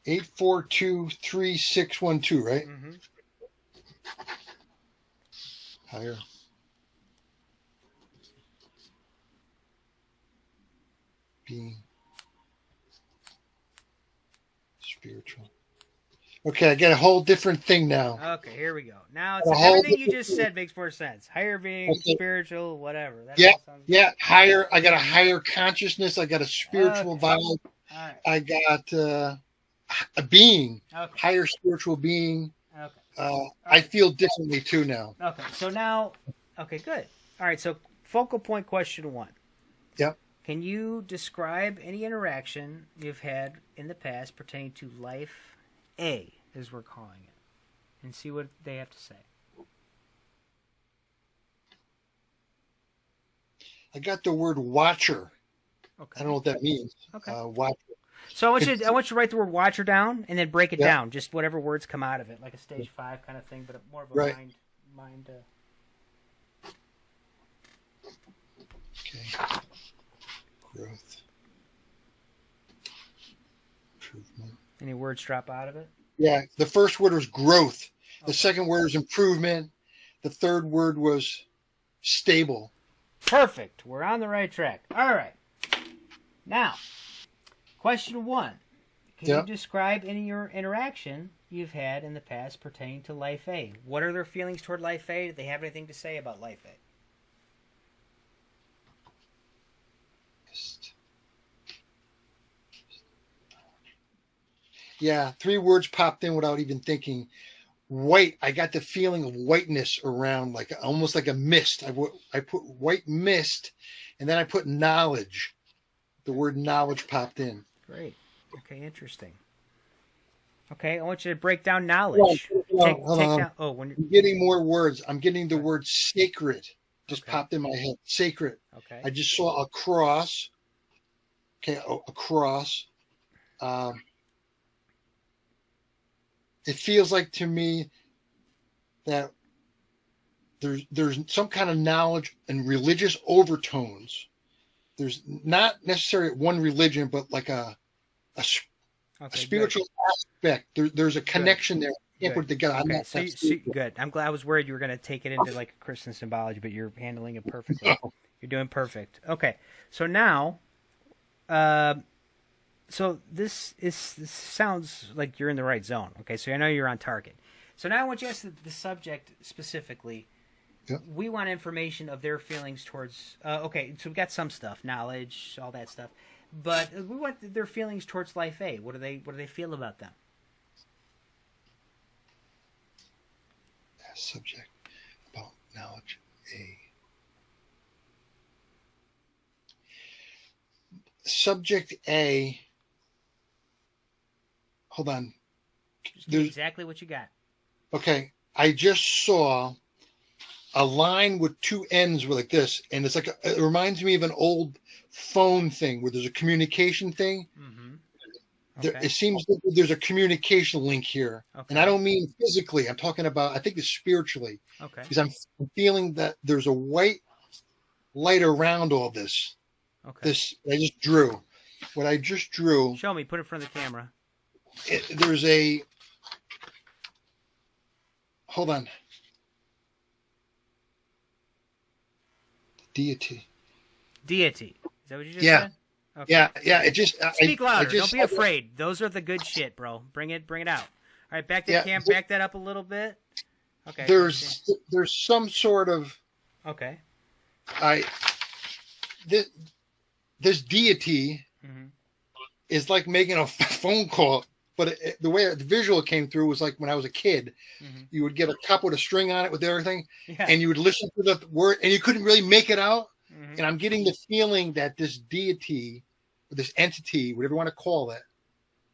8423612, right? Mm-hmm. Higher. Being. Spiritual. Okay, I get a whole different thing now. Okay, here we go. Now it's A like whole everything you different just thing. said makes more sense. Higher being, Okay. spiritual, whatever. That Yeah, all sounds good. yeah. Higher. I got a higher consciousness. I got a spiritual Okay. vibe. All right. I got a being, Okay. higher spiritual being. Okay. All I right. feel differently too now. Okay. So now, okay, good. All right. So focal point question one. Yep. Can you describe any interaction you've had in the past pertaining to life A, as we're calling it, and see what they have to say? I got the word watcher. I Okay. don't know what that means. Okay. Watcher. So It's, I want you to write the word watcher down and then break it yeah. down, just whatever words come out of it, like a stage 5 kind of thing, but more of a Right. mind. Okay. Growth. Improvement. Any words drop out of it? Yeah. The first word was growth. The Okay. second word was improvement. The third word was stable. Perfect. We're on the right track. All right. Now, question one. Can you Yep. describe any interaction you've had in the past pertaining to Life A? What are their feelings toward Life A? Do they have anything to say about Life A? Yeah. 3 words popped in without even thinking. White. I got the feeling of whiteness around, like almost like a mist. I put white mist, and then I put knowledge. The word knowledge popped in. Great. Okay, interesting. Okay, I want you to break down Hold knowledge. on, hold Take on. down. Oh, when you're I'm getting more words. I'm getting the okay. word sacred. Just Okay. popped in my head. Sacred. Okay. I just saw a cross. Okay, a cross. Um, it feels like to me that there's some kind of knowledge and religious overtones. There's not necessarily one religion, but like a Okay. Good. spiritual aspect. There's a Good. connection there. I can't put Good. it together. I'm Okay. not So, that spiritual. good. I'm glad. I was worried you were going to take it into like a Christian symbology, but you're handling it perfectly. You're doing perfect. Okay. So now, uh, this sounds like you're in the right zone. Okay. So I know you're on target. So now I want you to ask the subject specifically. Yep. We want information of their feelings towards. Okay. So we got some stuff, knowledge, all that stuff, but we want their feelings towards Life A. What do they feel about them? Subject about knowledge. A subject A. Hold on. Just give me exactly what you got. Okay. I just saw a line with 2 ends like this, and it's like it reminds me of an old phone thing where there's a communication thing. Mm-hmm. There, Okay. it seems that there's a communication link here, and I Okay. don't mean physically. I'm talking about. I think it's spiritually, Okay. because I'm feeling that there's a white light around all this. Okay. This I just drew. What I just drew. Show me. Put it in front of the camera. There's a. Hold on. Deity. Deity. Is that what you just Yeah. said? Okay. Yeah. It just. Speak louder. just Don't be afraid. Those are the good shit, bro. Bring it out. All right, back that up a little bit. Okay. There's some sort of. Okay. This deity Mm-hmm. is like making a phone call, but the way the visual came through was like when I was a kid. Mm-hmm. You would get a cup with a string on it with everything, Yeah. and you would listen to the word, and you couldn't really make it out. Mm-hmm. And I'm getting the feeling that this deity, or this entity, whatever you want to call it,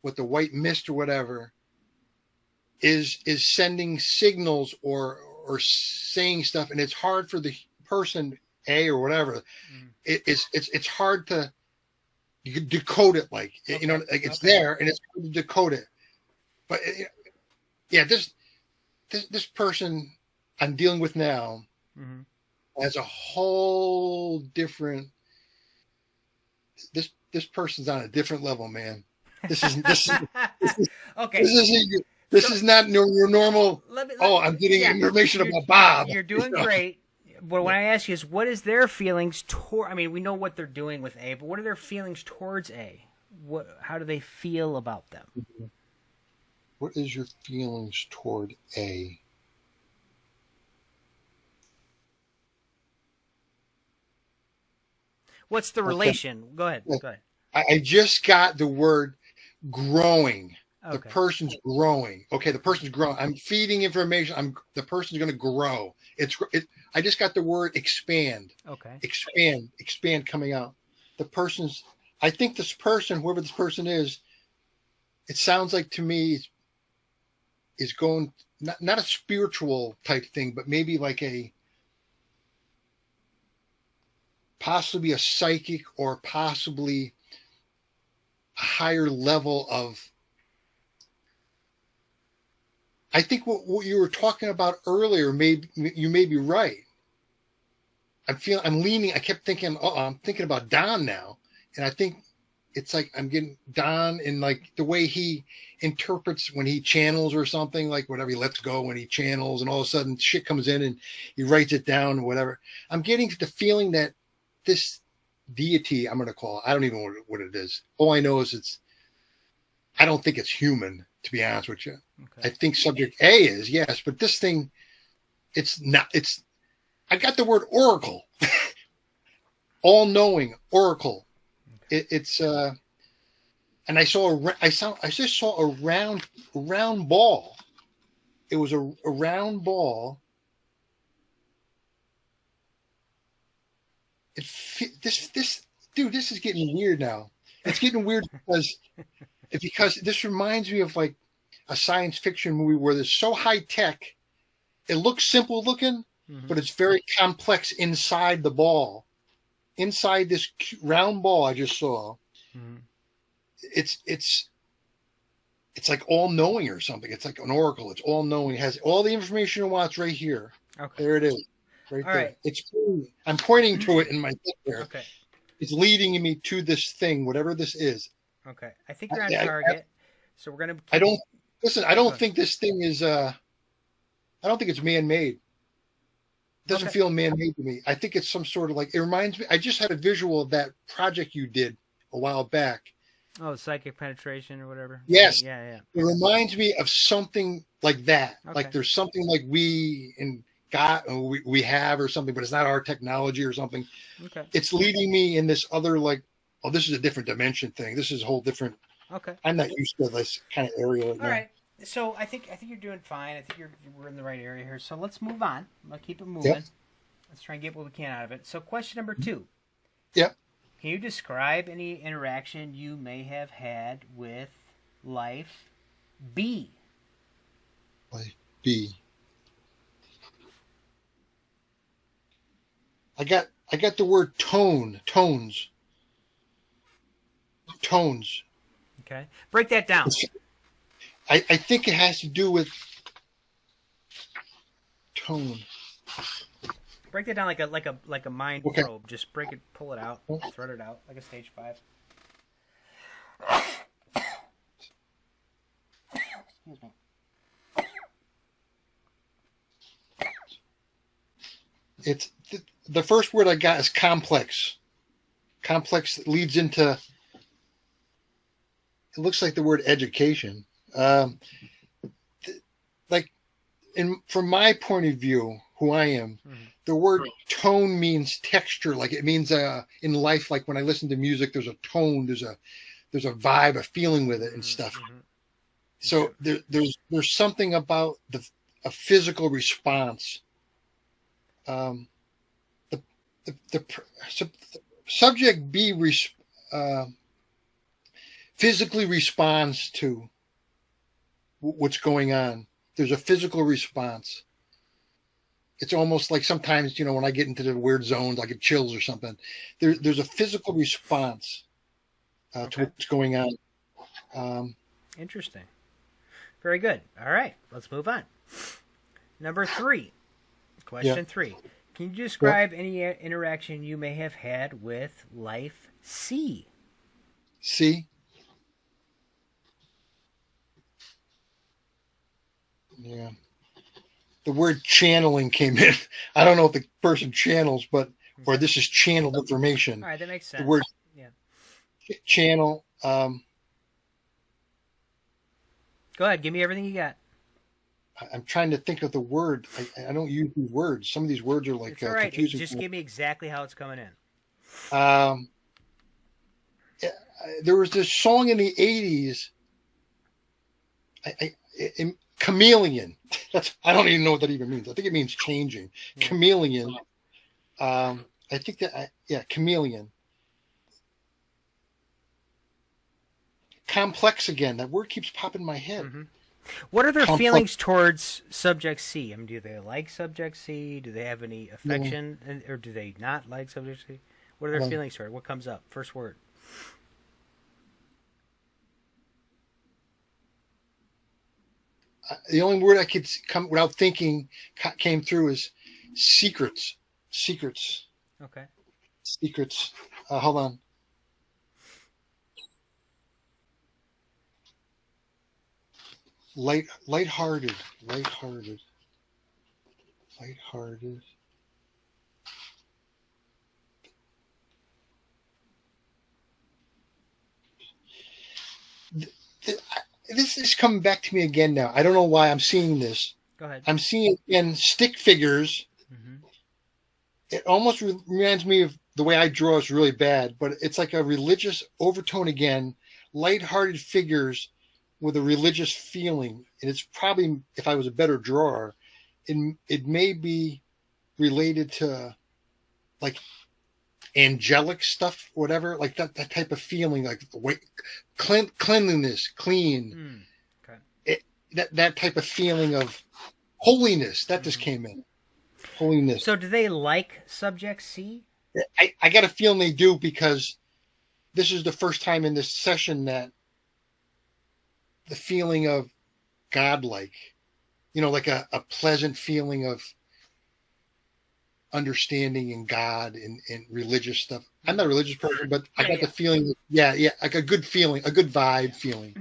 with the white mist or whatever, is sending signals or saying stuff, and it's hard for the person A or whatever. Mm-hmm. It's hard to decode it, like Okay. like it's there and it's hard to decode it. But yeah, this person I'm dealing with now Mm-hmm. has a whole different. This person's on a different level, man. This is this is this is this Okay, is this so is not your normal. let Oh, I'm getting yeah, information about Bob. you're doing great. But Yeah. when I ask you is what is their feelings toward? I mean, we know what they're doing with A, but what are their feelings towards A? How do they feel about them? What is your feelings toward A? What's the Okay. relation? Go ahead. Go ahead. I just got the word growing. The Okay. person's growing. Okay, the person's growing. I'm feeding information. The person's going to grow. I just got the word expand, Okay. expand coming out. The person's. I think this person, whoever this person is, it sounds like to me is going not a spiritual type thing, but maybe like a possibly a psychic or possibly a higher level of. I think what you were talking about earlier, maybe you may be right. I'm leaning. I kept thinking, oh, I'm thinking about Don now, and I think it's like I'm getting Don in like the way he interprets when he channels or something, like whatever he lets go when he channels, and all of a sudden shit comes in and he writes it down or whatever. I'm getting the feeling that this deity, I'm going to call it, I don't even know what it is. All I know is I don't think it's human, to be honest with you. Okay. I think subject A is, yes, but this thing, it's not, I got the word oracle, all knowing oracle. It's, and I just saw a round ball. It was a round ball. Dude, this is getting weird now. It's getting weird because this reminds me of like a science fiction movie where there's so high tech. It looks simple looking, Mm-hmm. but it's very complex inside the ball. Inside this round ball I just saw, Mm-hmm. it's it's it's like all knowing or something. It's like an oracle. It's all knowing. It has all the information it wants right here. Okay. There it is, right All there. right. I'm pointing to it in my thing there. Okay. It's leading me to this thing, whatever this is. Okay. I think you're on I, I, target. So we're gonna I keep. don't listen. I Go don't ahead. think this thing is. I don't think it's man-made. It doesn't Okay. feel man-made to me. I think it's some sort of like. It reminds me. I just had a visual of that project you did a while back. Oh, psychic penetration or whatever. Yeah. Yes, Yeah. it reminds me of something like that. Yeah. Like Okay. there's something like we have or something, but it's not our technology or something. Okay. It's leading me in this other like, oh, this is a different dimension thing. This is a whole different. Okay. I'm not used to this kind of area right All now. right. So I think you're doing fine. I think we're in the right area here. So let's move on. Let's keep it moving. Yep. Let's try and get what we can out of it. So question number 2. Yep. Can you describe any interaction you may have had with life B? Like B. I got the word tones. Okay. Break that down. I think it has to do with tone. Break that down like a mind Okay. probe. Just break it, pull it out, thread it out like a stage 5. Excuse me. It's the first word I got is complex. Complex leads into. It looks like the word education. Like from my point of view, who I am, Mm-hmm. the word tone means texture. Like it means in life, like when I listen to music, there's a tone, there's a vibe, a feeling with it and stuff. Mm-hmm. So there's something about a physical response. Um, the subject B uh, physically responds to what's going on. There's a physical response. It's almost like sometimes, when I get into the weird zones, I get chills or something. There's a physical response to what's going on. Interesting. Very good. All right, let's move on. Number 3. Question Yeah. 3. Can you describe any interaction you may have had with life C? See, Yeah. The word channeling came in. I don't know if the person channels, but or Okay. this is channeled All information. right, that makes The word sense. Yeah. channel. Go ahead. Give me everything you got. I'm trying to think of the word. I don't use these words. Some of these words are like It's all right. confusing. Just give me exactly how it's coming in. Um, there was this song in the '80s. Chameleon. I don't even know what that even means. I think it means changing. Yeah. Chameleon. I think that yeah, chameleon. Complex again. That word keeps popping in my head. Mm-hmm. What are their Complex. feelings towards Subject C? I mean, do they like Subject C? Do they have any Yeah. affection, or do they not like Subject C? What are their feelings toward it? What comes up? First word. The only word I could come without thinking came through is secrets. Secrets. Okay. Secrets. Hold on. Lighthearted. Lighthearted. Lighthearted. This is coming back to me again now. I don't know why I'm seeing this. Go ahead. I'm seeing again stick figures. Mm-hmm. It almost reminds me of the way I draw is really bad, but it's like a religious overtone again. Lighthearted figures with a religious feeling, and it's probably if I was a better drawer, it may be related to like angelic stuff, whatever, like that type of feeling, like the way cleanliness, clean, Mm. Okay. that type of feeling of holiness that just Mm-hmm. came in. Holiness. So, do they like Subject C? I got a feeling they do because this is the first time in this session that the feeling of godlike, like a pleasant feeling of understanding in God and religious stuff. I'm not a religious person, but I got the feeling, yeah, like a good feeling, a good vibe feeling.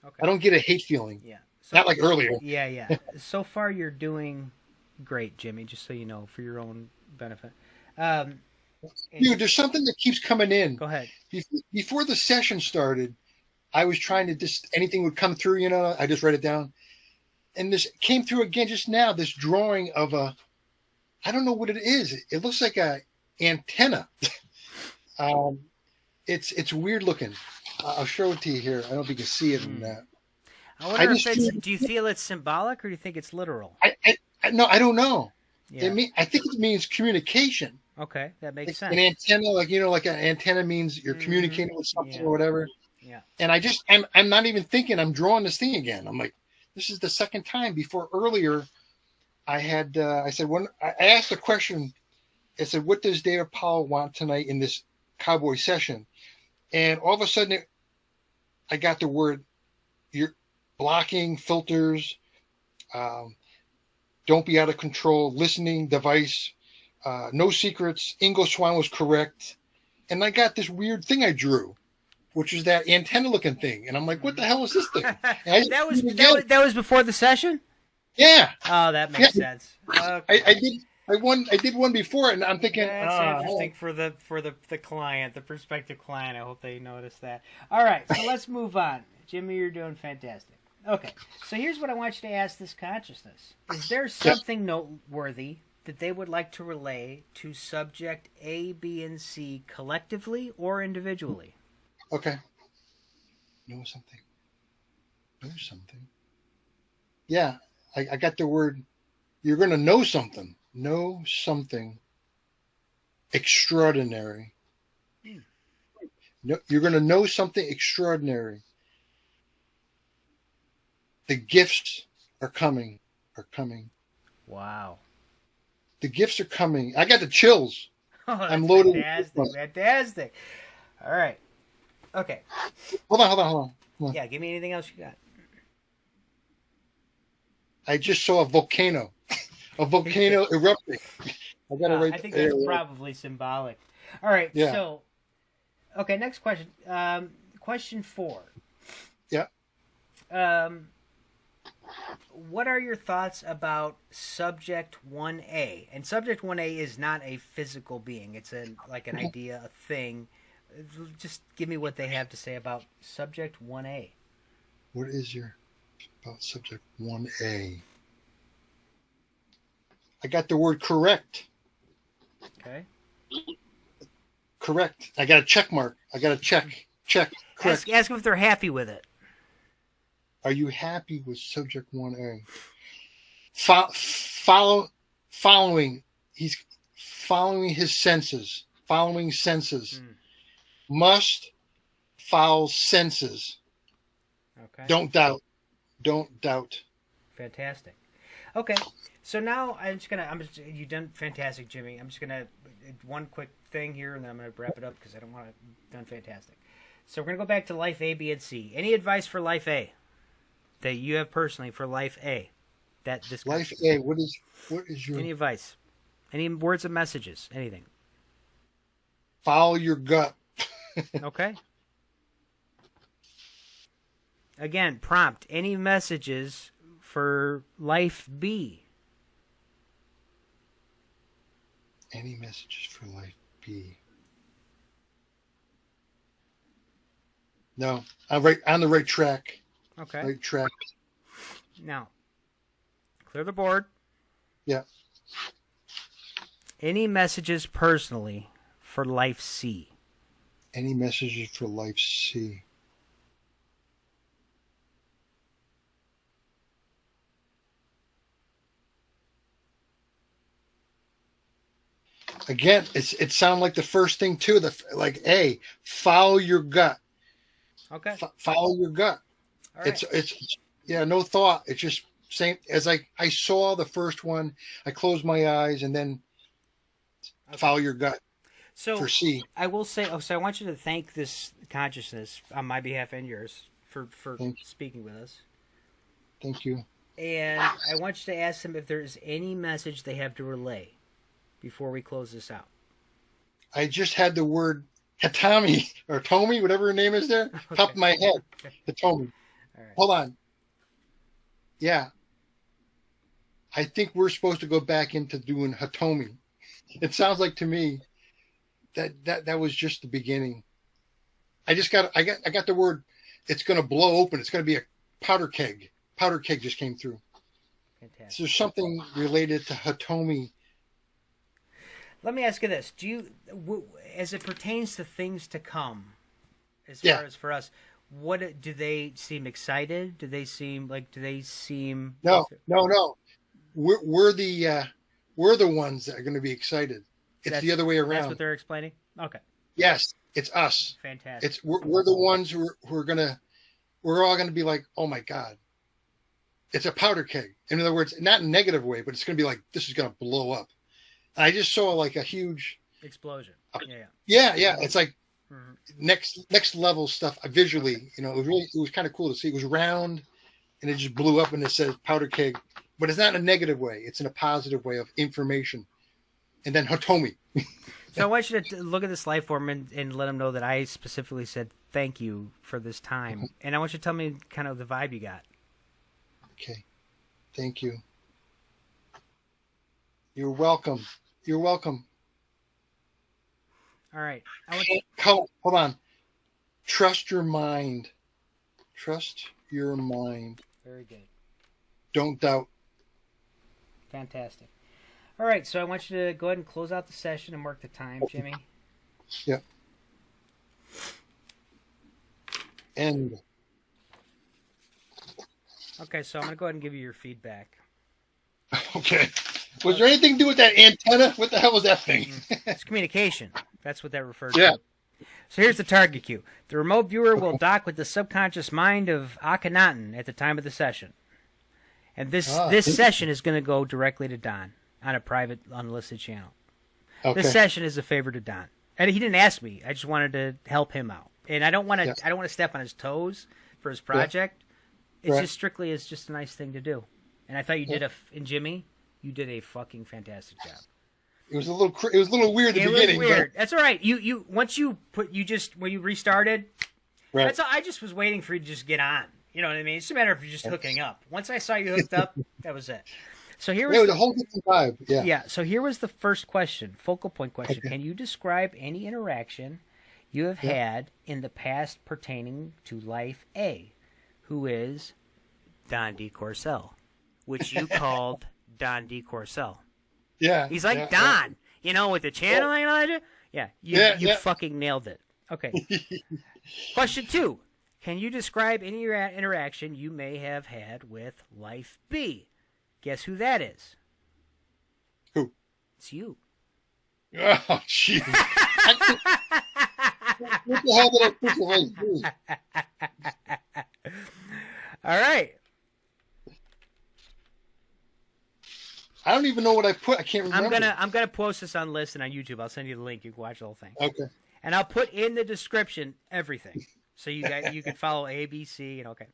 Okay. I don't get a hate feeling. Yeah. So, Not like earlier. yeah, yeah. So far, you're doing great, Jimmy. Just so you know, for your own benefit. Um, Dude, there's something that keeps coming in. Go ahead. Before the session started, I was trying to just anything would come through, I just write it down. And this came through again just now, this drawing of I don't know what it is. It looks like a antenna. It's weird looking. I'll show it to you here. I don't know if you can see it in that. I wonder if it's. Do you feel it's symbolic or do you think it's literal? No, I don't know. Yeah. I think it means communication. Okay, that makes Like sense. an antenna, like an antenna means you're communicating with something or whatever. Yeah. And I'm not even thinking. I'm drawing this thing again. I'm like, this is the second time. Before earlier, I had I said I asked a question. I said, what does David Powell want tonight in this cowboy session? And all of a sudden, I got the word, you're blocking filters. Don't be out of control. Listening device. No secrets. Ingo Swan was correct. And I got this weird thing I drew, which was that antenna looking thing. And I'm like, what the hell is this thing? that was before the session? Yeah. Oh, that makes sense. Okay. I did one before, and I'm thinking that's interesting for the client, the prospective client. I hope they notice that. All right, so let's move on. Jimmy, you're doing fantastic. Okay, so here's what I want you to ask this consciousness: is there something noteworthy that they would like to relay to subject A, B, and C collectively or individually? Okay. Know something. Know something. Yeah, I got the word. You're going to know something. Know something extraordinary. No, you're going to know something extraordinary. The gifts are coming. Are coming. Wow. The gifts are coming. I got the chills. Oh, I'm loaded. Fantastic. All right. Okay. Hold on. Yeah, give me anything else you got. I just saw a volcano. A volcano erupting. I got it right. I think that's probably symbolic. All right. Yeah. So, okay, next question. Question 4. Yeah. what are your thoughts about Subject 1A? And Subject 1A is not a physical being. It's like an idea, a thing. Just give me what they have to say about Subject 1A. What is your about Subject 1A? I got the word correct. Okay. Correct. I got a check mark. I got a check. Correct. Ask them if they're happy with it. Are you happy with Subject 1A? Following. He's following his senses. Following senses. Must follow senses. Okay. Don't doubt. Don't doubt. Fantastic. Okay. So now you done fantastic, Jimmy. I'm just gonna one quick thing here, and then I'm gonna wrap it up because I don't want to done fantastic. So we're gonna go back to life A, B, and C. Any advice for life A that you have personally for life A? That this life A. What is your any advice? Any words of messages? Anything? Follow your gut. Okay. Again, prompt. Any messages for life B? Any messages for life B? No, I'm on the right track. Okay. Right track. Now, clear the board. Yeah. Any messages personally for life C? Any messages for life C? Again, it sounds like the first thing too. Like A, follow your gut. Okay. Follow your gut. All right. It's no thought. It's just same as I saw the first one. I closed my eyes and then follow your gut. So for C. I will say. So I want you to thank this consciousness on my behalf and yours for speaking with us. Thank you. And I want you to ask them if there's any message they have to relay before we close this out. I just had the word Hitomi or Tomi, whatever her name is there, Okay. top of my head. Hitomi. All right. Hold on. Yeah. I think we're supposed to go back into doing Hitomi. It sounds like to me that was just the beginning. I got the word. It's going to blow open. It's going to be a powder keg. Powder keg just came through. Fantastic. So there's something related to Hitomi. Let me ask you this: do you, as it pertains to things to come, as far as for us, what do they seem excited? Do they seem like? Do they seem? No. We're the ones that are going to be excited. It's the other way around. That's what they're explaining. Okay. Yes, it's us. Fantastic. We're the ones who are we're all gonna be like, oh my god, it's a powder keg. In other words, not in a negative way, but it's gonna be like this is gonna blow up. And I just saw like a huge explosion. Yeah. It's like next level stuff visually. You know, it was kind of cool to see. It was round, and it just blew up, and it says powder keg, but it's not in a negative way. It's in a positive way of information. And then Hitomi. So I want you to look at this life form and let them know that I specifically said thank you for this time. And I want you to tell me kind of the vibe you got. Okay. Thank you. You're welcome. You're welcome. All right. Hold on. Trust your mind. Trust your mind. Very good. Don't doubt. Fantastic. All right, so I want you to go ahead and close out the session and mark the time, Jimmy. Yeah. End. Okay, so I'm going to go ahead and give you your feedback. Okay. Was there anything to do with that antenna? What the hell was that thing? It's communication. That's what that refers to. So here's the target cue. The remote viewer will dock with the subconscious mind of Akhenaten at the time of the session. And this session is going to go directly to Don on a private, unlisted channel. Okay. This session is a favor to Don. And he didn't ask me. I just wanted to help him out. And I don't want to I don't want to step on his toes for his project. It's just strictly it's just a nice thing to do. And I thought you did in Jimmy, you did a fucking fantastic job. It was a little weird at the beginning. Was weird. But... That's all right. Once you when you restarted, that's all, I just was waiting for you to just get on. You know what I mean? It's a matter of just hooking up. Once I saw you hooked up, that was it. So here Yeah, it was was a whole different vibe. Yeah. yeah. So here was the first question, focal point question. Okay. Can you describe any interaction you have had in the past pertaining to Life A, who is Don D. Corcel, which you called Don D. Corcel? Yeah. He's like yeah, Don, you know, with the channeling and all that. Yeah, you fucking nailed it. Okay. Question 2. Can you describe any interaction you may have had with Life B? Guess who that is? Who? It's you. Oh, jeez. What the hell did I think of Life B? All right. I don't even know what I put. I can't remember. I'm gonna post this on List and on YouTube. I'll send you the link. You can watch the whole thing. Okay. And I'll put in the description everything, so you can follow A, B, C, and okay.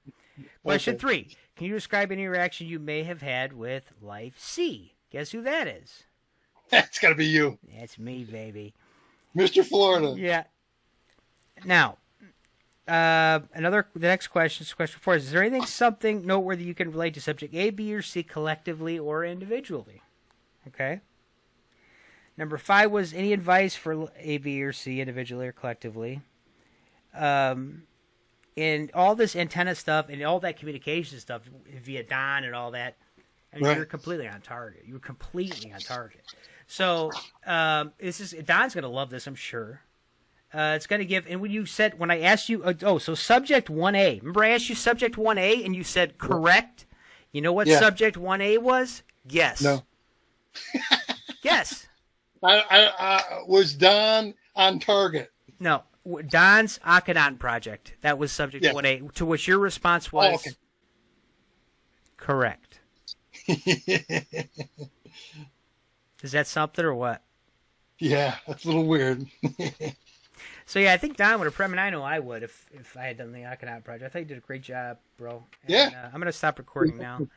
Question 3: Can you describe any interaction you may have had with Life C? Guess who that is? That's got to be you, That's me, baby. Mr. Florida. Yeah. Now, the next question, question 4 is there anything, something noteworthy you can relate to subject A, B, or C collectively or individually? Okay. Number 5 was any advice for A, B, or C individually or collectively. And all this antenna stuff and all that communication stuff via Don and all that, I mean, you're completely on target. You're completely on target. So Don's going to love this, I'm sure. It's going to give, and when I asked you, so subject 1A. Remember I asked you subject 1A and you said correct? You know what subject 1A was? Guess. No. Guess. I was Don on target. No. Don's Akhenaten project. That was subject 1A, to which your response was correct. Is that something or what? Yeah, that's a little weird. So yeah, I think Don would have. I mean, I know I would if I had done the Akhenaten project. I thought you did a great job, bro. And, yeah. I'm gonna stop recording now.